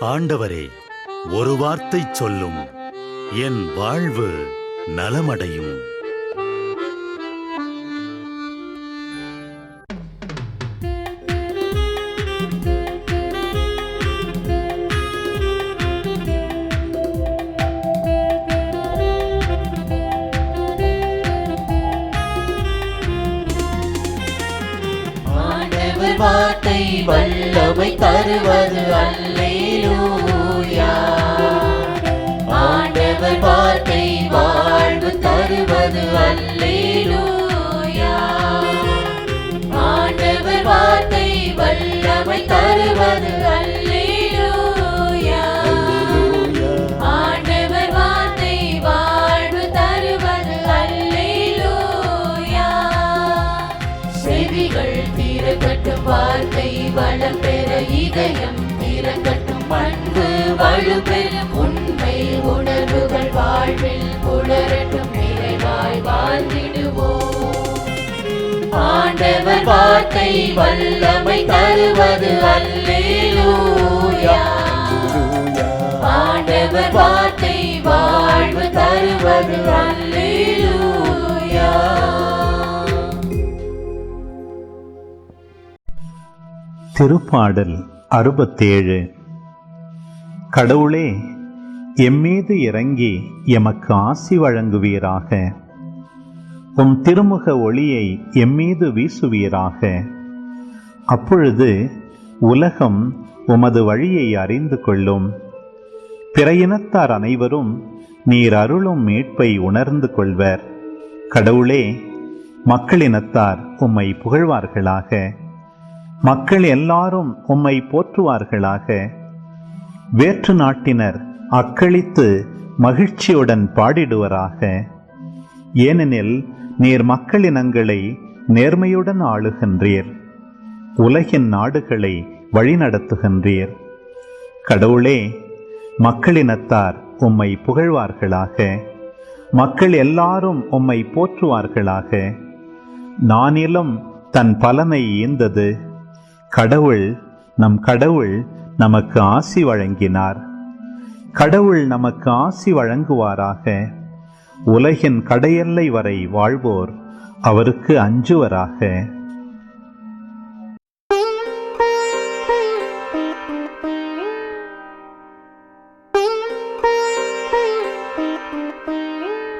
ஆண்டவரே, ஒரு வார்த்தை சொல்லும், என் வாழ்வு நலமடையும். வார்த்தை வல்லமை தருவது அல்லேலூயா. ஆண்டவர் வார்த்தை வாழ்வு தருவது அல்லேலூயா. ஆண்டவர் வார்த்தை வல்லமை தருவது அல்லேலூயா. ஆண்டவர் வார்த்தை வாழ்வு தருவது அல்லேலூயா. செவிகள் திறக்கட்டும், வார்த்தை வளம் பெற இதயம் திறக்கட்டும், அன்பு வலுப்பெறும், உண்மை உணர்வுகள் வாழ்வில் புலரட்டும், நிறைவாய் வாழ்ந்திடுவோம். ஆண்டவர் வார்த்தை வல்லமை தருவது அல்லேலூயா. ஆண்டவர் வார்த்தை வாழ்வு தருவது அல்லேலூயா. திருப்பாடல் 67. கடவுளே, எம்மீது இறங்கி எமக்கு ஆசி வழங்குவீராக. உம் திருமுக ஒளியை எம்மீது வீசுவீராக. அப்பொழுது உலகம் உமது வழியை அறிந்து கொள்ளும். பிற இனத்தார் அனைவரும் நீர் அருளும் மீட்பை உணர்ந்து கொள்வர். கடவுளே, மக்களினத்தார் உம்மை புகழ்வார்களாக. மக்கள் எல்லாரும் உம்மை போற்றுவார்களாக. வேற்று நாட்டினர் அக்களித்து மகிழ்ச்சியுடன் பாடிடுவராக. ஏனெனில் நீர் மக்களினங்களை நேர்மையுடன் ஆளுகின்றீர், உலகின் நாடுகளை வழிநடத்துகின்றீர். கடவுளே, மக்களினத்தார் உம்மை புகழ்வார்களாக. மக்கள் எல்லாரும் உம்மை போற்றுவார்களாக. நானிலம் தன் பலனை ஈந்தது. கடவுள் நமக்கு ஆசி வழங்கினார். கடவுள் நமக்கு ஆசி வழங்குவாராக. உலகின் கடையெல்லை வரை வாழ்வோர் அவருக்கு அஞ்சுவராக.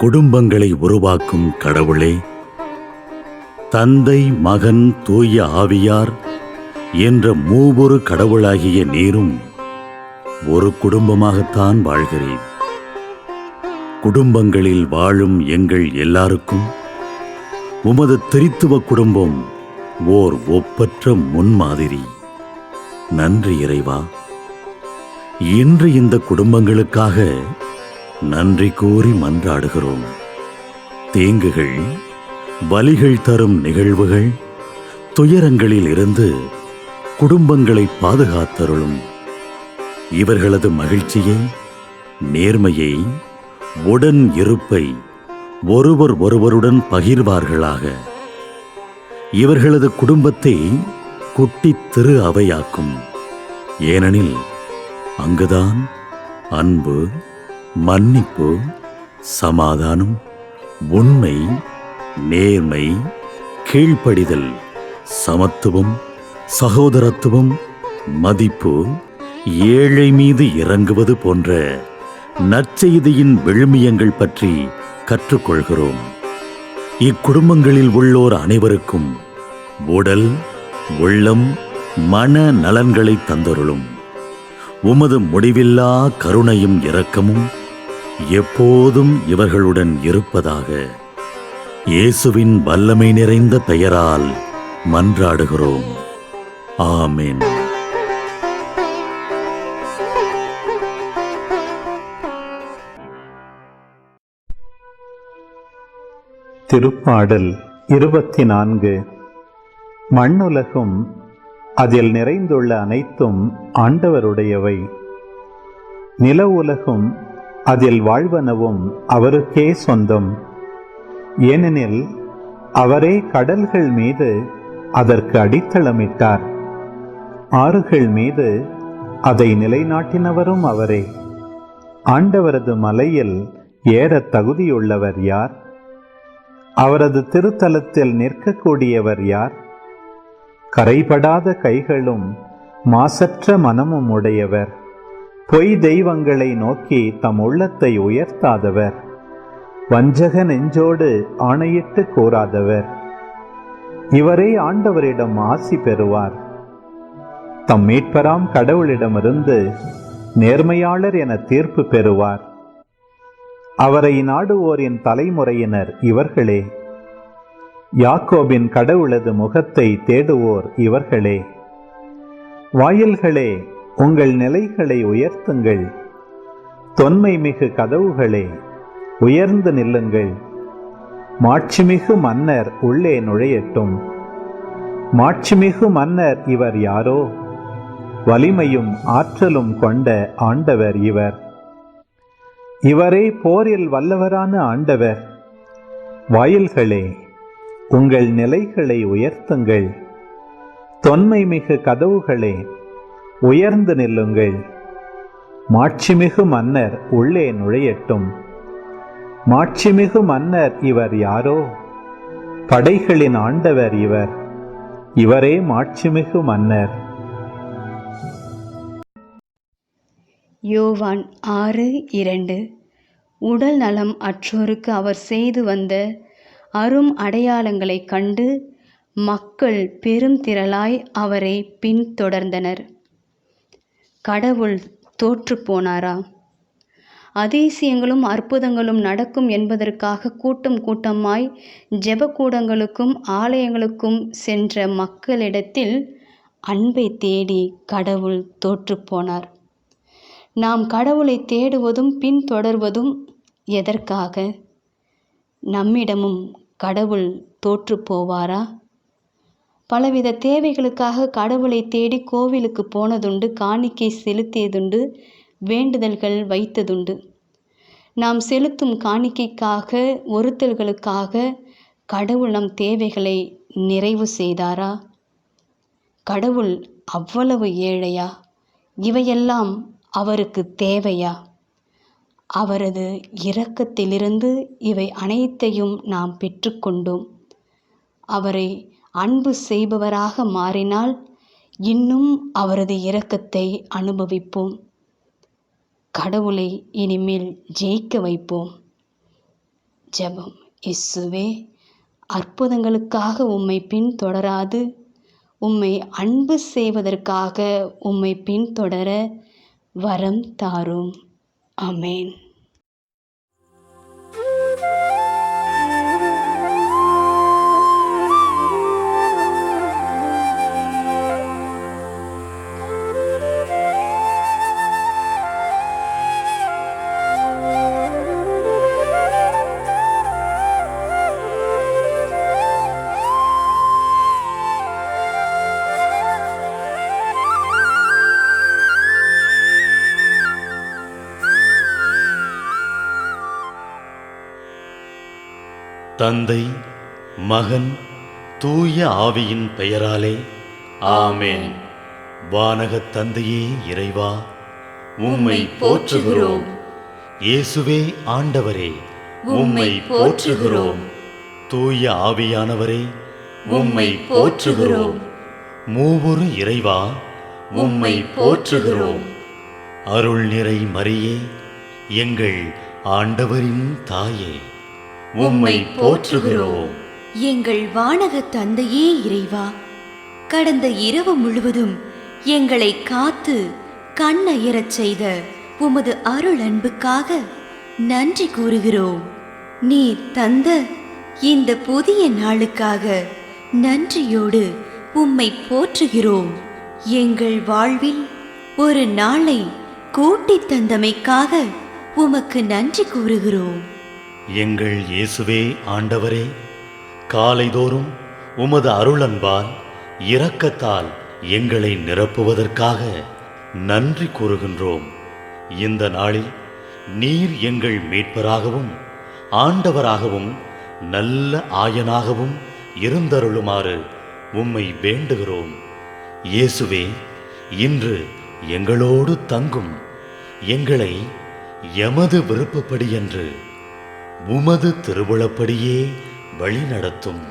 குடும்பங்களை உருவாக்கும் கடவுளே, தந்தை, மகன், தூய ஆவியார் என்ற மூவொரு கடவுளாகிய நீரும் ஒரு குடும்பமாகத்தான் வாழ்கிறேன். குடும்பங்களில் வாழும் எங்கள் எல்லாருக்கும் உமது திரித்துவ குடும்பம் ஓர் ஒப்பற்ற முன்மாதிரி. நன்றி இறைவா. இன்று இந்த குடும்பங்களுக்காக நன்றி கூறி மன்றாடுகிறோம். தீங்குகள், வலிகள் தரும் நிகழ்வுகள், துயரங்களில் இருந்து குடும்பங்களை பாதுகாத்தருளும். இவர்களது மகிழ்ச்சியை, நேர்மையை, உடன் இருப்பை ஒருவர் ஒருவருடன் பகிர்வார்களாக. இவர்களது குடும்பத்தை குட்டி திரு அவையாக்கும். ஏனெனில் அங்குதான் அன்பு, மன்னிப்பு, சமாதானம், உண்மை, நேர்மை, கீழ்ப்படிதல், சமத்துவம், சகோதரத்துவம், மதிப்பு, ஏழை மீது இறங்குவது போன்ற நற்செய்தியின் விழுமியங்கள் பற்றி கற்றுக்கொள்கிறோம். இக்குடும்பங்களில் உள்ளோர் அனைவருக்கும் உடல், உள்ளம், மன நலன்களை தந்தருளும். உமது முடிவில்லா கருணையும் இரக்கமும் எப்போதும் இவர்களுடன் இருப்பதாக. இயேசுவின் வல்லமை நிறைந்த பெயரால் மன்றாடுகிறோம். ஆமென். திருப்பாடல் 24. மண்ணுலகும் அதில் நிறைந்துள்ள அனைத்தும் ஆண்டவருடையவை. நில உலகும் அதில் வாழ்வனவும் அவருக்கே சொந்தம். ஏனெனில் அவரே கடல்கள் மீது அதற்கு அடித்தளமிட்டார், ஆறுகள் மீது அதை நிலைநாட்டினவரும் அவரே. ஆண்டவரது மலையில் ஏற தகுதியுள்ளவர் யார்? அவரது திருத்தலத்தில் நிற்கக்கூடியவர் யார்? கரைபடாத கைகளும் மாசற்ற மனமும் உடையவர், பொய் தெய்வங்களை நோக்கி தம் உள்ளத்தை உயர்த்தாதவர், வஞ்சக நெஞ்சோடு ஆணையிட்டு கூறாதவர். இவரே ஆண்டவரிடம் ஆசி பெறுவார். தம் மீட்பராம் கடவுளிடமிருந்து நேர்மையாளர் என தீர்ப்பு பெறுவார். அவரை நாடுவோரின் தலைமுறையினர் இவர்களே. யாக்கோபின் கடவுளது முகத்தை தேடுவோர் இவர்களே. வாயில்களே, உங்கள் நிலைகளை உயர்த்துங்கள். தொன்மை மிகு கதவுகளே, உயர்ந்து நில்லுங்கள். மாட்சிமிகு மன்னர் உள்ளே நுழையட்டும். மாட்சிமிகு மன்னர் இவர் யாரோ? வலிமையும் ஆற்றலும் கொண்ட ஆண்டவர் இவர். இவரே போரில் வல்லவரான ஆண்டவர். வாயில்களே, உங்கள் நிலைகளை உயர்த்துங்கள். தொன்மை மிகு கதவுகளே, உயர்ந்து நில்லுங்கள். மாட்சிமிகு மன்னர் உள்ளே நுழையட்டும். மாட்சிமிகு மன்னர் இவர் யாரோ? படைகளின் ஆண்டவர் இவர். இவரே மாட்சிமிகு மன்னர். யோவான் 6:2. உடல் நலம் அற்றோருக்கு அவர் செய்து வந்த அரும் அடையாளங்களைக் கண்டு மக்கள் பெரும் திரளாய் அவரை பின்தொடர்ந்தனர். கடவுள் தோற்று போனாரா? அதிசயங்களும் அற்புதங்களும் நடக்கும் என்பதற்காக கூட்டம் கூட்டமாய் ஜெபக்கூடங்களுக்கும் ஆலயங்களுக்கும் சென்ற மக்களிடத்தில் அன்பை தேடி கடவுள் தோற்று போனார். நாம் கடவுளை தேடுவதும் பின்தொடர்வதும் எதற்காக? நம்மிடமும் கடவுள் தோற்று போவாரா? பலவித தேவைகளுக்காக கடவுளை தேடி கோவிலுக்கு போனதுண்டு, காணிக்கை செலுத்தியதுண்டு, வேண்டுதல்கள் வைத்ததுண்டு. நாம் செலுத்தும் காணிக்கைக்காக, ஒருத்தல்களுக்காக கடவுள் நம் தேவைகளை நிறைவு செய்தாரா? கடவுள் அவ்வளவு ஏழையா? இவையெல்லாம் அவருக்கு தேவையா? அவரது இரக்கத்திலிருந்து இவை அனைத்தையும் நாம் பெற்றுக்கொண்டோம். அவரை அன்பு செய்பவராக மாறினால் இன்னும் அவரது இரக்கத்தை அனுபவிப்போம். கடவுளை இனிமேல் ஜெயிக்க வைப்போம். ஜெபம். இயேசுவே, அற்புதங்களுக்காக உம்மை பின்தொடராது உம்மை அன்பு செய்வதற்காக உம்மை பின்தொடர வரம் தாரும். ஆமென். தந்தை, மகன், தூய ஆவியின் பெயராலே ஆமென். வானகத் தந்தையே இறைவா, உம்மை போற்றுகிறோம். இயேசுவே ஆண்டவரே, உம்மை போற்றுகிறோம். தூய ஆவியானவரே, உம்மை போற்றுகிறோம். மூவொரு இறைவா, உம்மை போற்றுகிறோம். அருள் நிறை மரியே, எங்கள் ஆண்டவரின் தாயே, உம்மை போற்றுகிறோம். எங்கள் வானக தந்தையே இறைவா, கடந்த இரவு முழுவதும் எங்களை காத்து கண்ணயரச் செய்த உமது அருள் அன்புக்காக நன்றி கூறுகிறோம். நீர் தந்த இந்த புதிய நாளுக்காக நன்றியோடு உம்மை போற்றுகிறோம். எங்கள் வாழ்வில் ஒரு நாளை கூட்டித் தந்தமைக்காக உமக்கு நன்றி கூறுகிறோம். எங்கள் இயேசுவே ஆண்டவரே, காலைதோறும் உமது அருளன்பால் இரக்கத்தால் எங்களை நிரப்புவதற்காக நன்றி கூறுகின்றோம். இந்த நாளில் நீர் எங்கள் மீட்பராகவும் ஆண்டவராகவும் நல்ல ஆயனாகவும் இருந்தருளுமாறு உம்மை வேண்டுகிறோம். இயேசுவே, இன்று எங்களோடு தங்கும். எங்களை எமது விருப்பப்படியன்று உமது திருவுளப்படியே வழிநடத்தும்.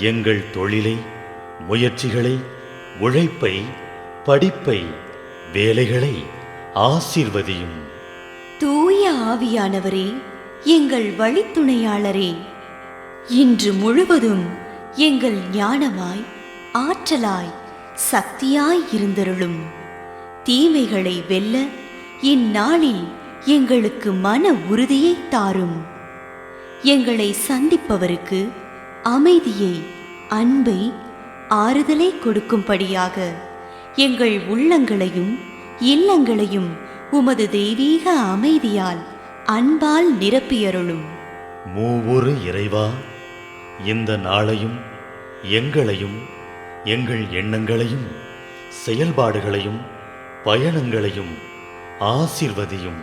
எங்கள் தொழிலை, முயற்சிகளை, உழைப்பை, படிப்பை, வேலைகளை ஆசீர்வதியும். தூய ஆவியானவரே, எங்கள் வழித்துணையாளரே, இன்று முழுவதும் எங்கள் ஞானமாய், ஆற்றலாய், சக்தியாய் இருந்தருளும். தீமைகளை வெல்ல இந்நாளில் எங்களுக்கு மன உறுதியை தாரும். எங்களை சந்திப்பவருக்கு அமைதியை, அன்பை, ஆறுதலை கொடுக்கும்படியாக எங்கள் உள்ளங்களையும் இல்லங்களையும் உமது தெய்வீக அமைதியால், அன்பால் நிரப்பியருளும். மூவொரு இறைவா, இந்த நாளையும் எங்களையும், எங்கள் எண்ணங்களையும், செயல்பாடுகளையும், பயணங்களையும் ஆசீர்வதியும்.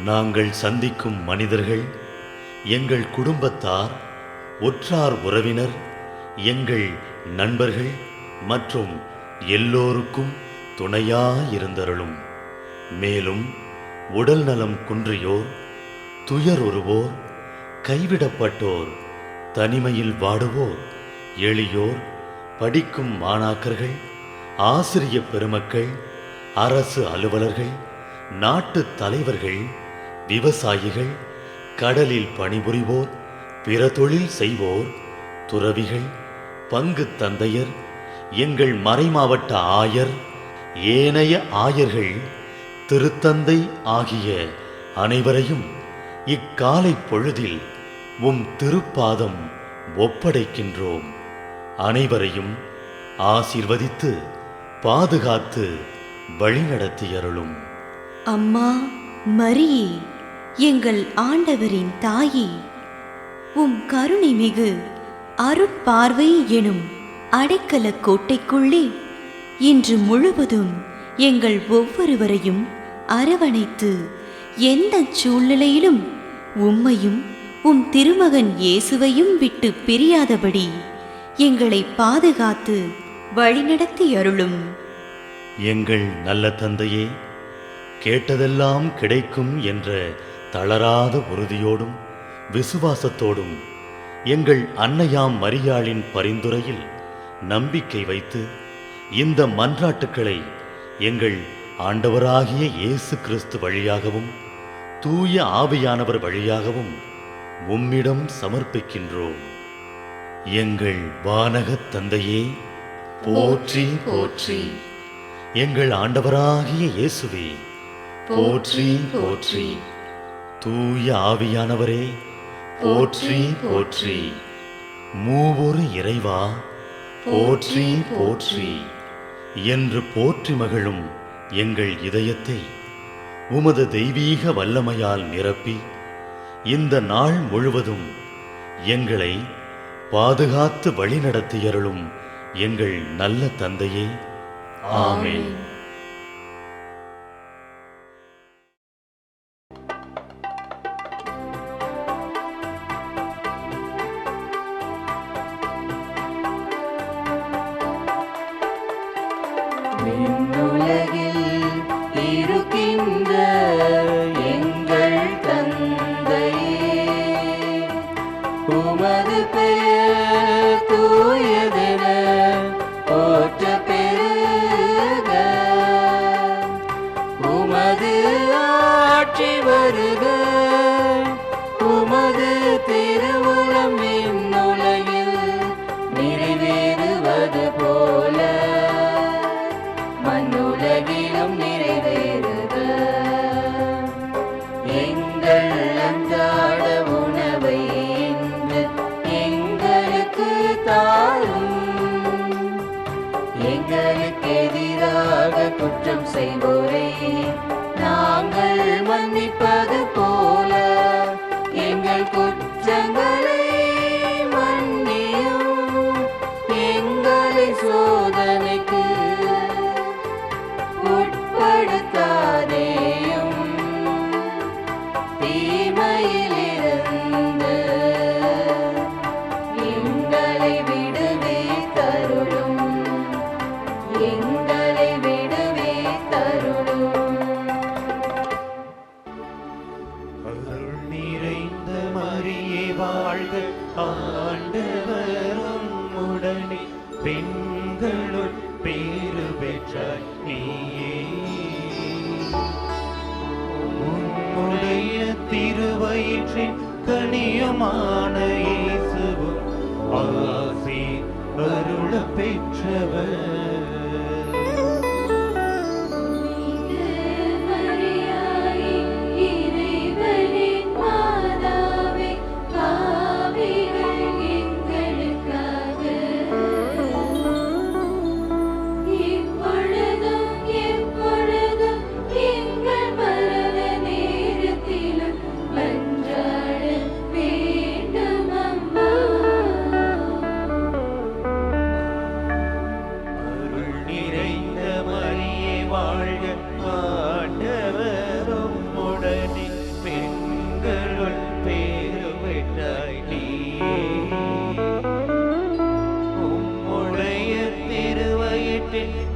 நாங்கள் சந்திக்கும் மனிதர்கள், எங்கள் குடும்பத்தார், உற்றார் உறவினர், எங்கள் நண்பர்கள் மற்றும் எல்லோருக்கும் துணையாயிருந்தருளும். மேலும் உடல் நலம் குன்றியோர், துயருறுவோர், கைவிடப்பட்டோர், தனிமையில் வாடுவோர், எளியோர், படிக்கும் மாணாக்கர்கள், ஆசிரிய பெருமக்கள், அரசு அலுவலர்கள், நாட்டு தலைவர்கள், விவசாயிகள், கடலில் பணிபுரிவோர், பிற தொழில் செய்வோர், துறவிகள், பங்கு தந்தையர், எங்கள் மறைமாவட்ட ஆயர், ஏனைய ஆயர்கள், திருத்தந்தை ஆகிய அனைவரையும் இக்காலை பொழுதில் உம் திருப்பாதம் ஒப்படைக்கின்றோம். அனைவரையும் ஆசீர்வதித்து பாதுகாத்து வழிநடத்தியருளும். அம்மா மரியே, எங்கள் ஆண்டவரின் தாயே, உம் கருணை மிகு அருட்பார்வை எனும் அடைக்கல கோட்டைக்குள்ளே இன்று முழுவதும் எங்கள் ஒவ்வொருவரையும் அரவணைத்து எந்த சூழ்நிலையிலும் உம்மையும் உம் திருமகன் இயேசுவையும் விட்டு பிரியாதபடி எங்களை பாதுகாத்து வழிநடத்தி அருளும். எங்கள் நல்ல தந்தையே, கேட்டதெல்லாம் கிடைக்கும் என்ற தளராத உறுதியோடும் விசுவாசத்தோடும் எங்கள் அன்னையாம் மரியாளின் பரிந்துரையில் நம்பிக்கை வைத்து இந்த மன்றாட்டுக்களை எங்கள் ஆண்டவராகிய இயேசு கிறிஸ்து வழியாகவும் தூய ஆவியானவர் வழியாகவும் உம்மிடம் சமர்ப்பிக்கின்றோம். எங்கள் வானகத் தந்தையே, போற்றி போற்றி. எங்கள் ஆண்டவராகிய இயேசுவே, போற்றி போற்றி. தூய ஆவியானவரே, போற்றி போற்றி. மூவொரு இறைவா, போற்றி போற்றி என்று போற்றி மகிழும் எங்கள் இதயத்தை உமது தெய்வீக வல்லமையால் நிரப்பி இந்த நாள் முழுவதும் எங்களை பாதுகாத்து வழிநடத்தியருளும் எங்கள் நல்ல தந்தையே, ஆமென். விண்ணுலகில் இருக்கின்ற எங்கள் தந்தையே, உமது பெயர் தூயதென போற்ற பெறுக. உமது ஆட்சி வருக. உமது திருவுளம் விண்ணுலகில் நிறைவேறுவது போல மண்ணுலகிலும் நிறைவேறுக. எங்கள் அன்றாட உணவை இன்று எங்களுக்கு தாரும். எங்களுக்கு எதிராக குற்றம் செய்வோரை நாங்கள் மன்னிப்பது போல எங்கள் குற்றங்களை மன்னியும். எங்களை சோதனைக்கு உட்படுத்தாதேயும், தீமையிலிருந்து எங்களை விடுவித்தருளும். எங்களை விடுவித்தருளும். நீயே. உம்முடைய திருவயிற்றின் கனியுமான இயேசுவும் ஆசி அருள பெற்றவர்.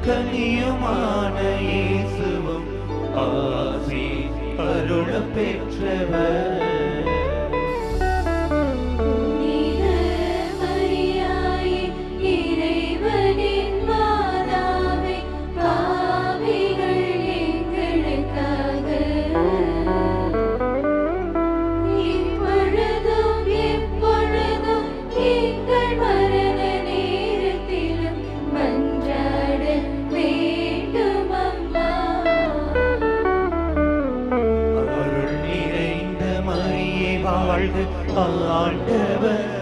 கனியுமான இயேசுவும் ஆசி அருள பெற்றவர். வாழ்க ஆண்டவர்